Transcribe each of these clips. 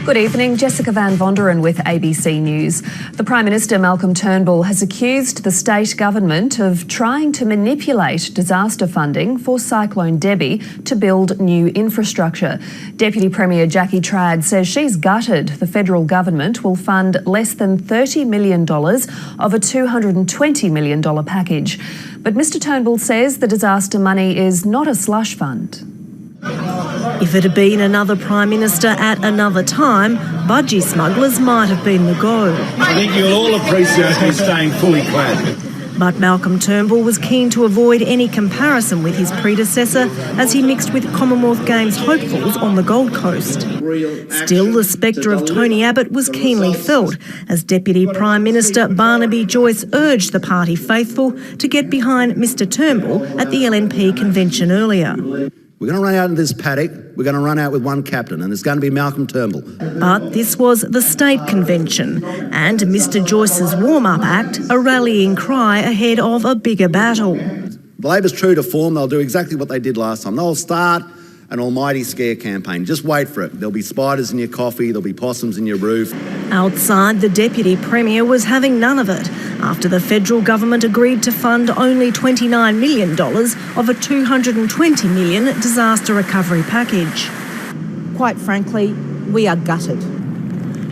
Good evening, Jessica Van Vonderen with ABC News. The Prime Minister Malcolm Turnbull has accused the state government of trying to manipulate disaster funding for Cyclone Debbie to build new infrastructure. Deputy Premier Jackie Trad says she's gutted the federal government will fund less than $30 million of a $220 million package. But Mr Turnbull says the disaster money is not a slush fund. If it had been another Prime Minister at another time, budgie smugglers might have been the go. I think you'll all appreciate me staying fully clad. But Malcolm Turnbull was keen to avoid any comparison with his predecessor as he mixed with Commonwealth Games hopefuls on the Gold Coast. Still, the spectre of Tony Abbott was keenly felt as Deputy Prime Minister Barnaby Joyce urged the party faithful to get behind Mr Turnbull at the LNP convention earlier. We're going to run out in this paddock, we're going to run out with one captain, and it's going to be Malcolm Turnbull. But this was the state convention, and Mr Joyce's warm-up act, a rallying cry ahead of a bigger battle. Labor's true to form, they'll do exactly what they did last time. They'll start an almighty scare campaign. Just wait for it. There'll be spiders in your coffee, there'll be possums in your roof. Outside, the Deputy Premier was having none of it after the federal government agreed to fund only $29 million of a $220 million disaster recovery package. Quite frankly, we are gutted.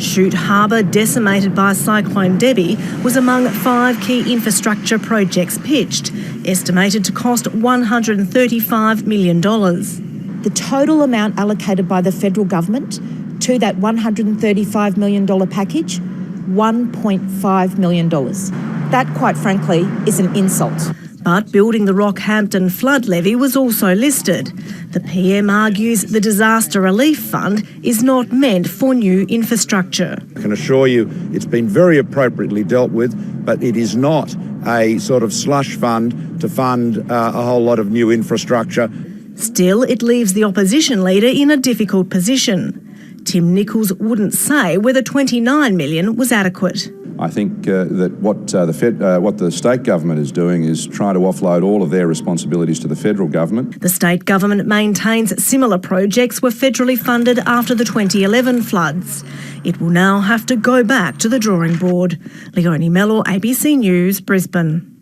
Shute Harbour, decimated by Cyclone Debbie, was among 5 key infrastructure projects pitched, estimated to cost $135 million. The total amount allocated by the federal government to that $135 million package, $1.5 million. That, quite frankly, is an insult. But building the Rockhampton flood levee was also listed. The PM argues the Disaster Relief Fund is not meant for new infrastructure. I can assure you it's been very appropriately dealt with, but it is not a sort of slush fund to fund a whole lot of new infrastructure. Still, it leaves the opposition leader in a difficult position. Tim Nicholls wouldn't say whether $29 million was adequate. I think that what the state government is doing is trying to offload all of their responsibilities to the federal government. The state government maintains similar projects were federally funded after the 2011 floods. It will now have to go back to the drawing board. Leonie Mello, ABC News, Brisbane.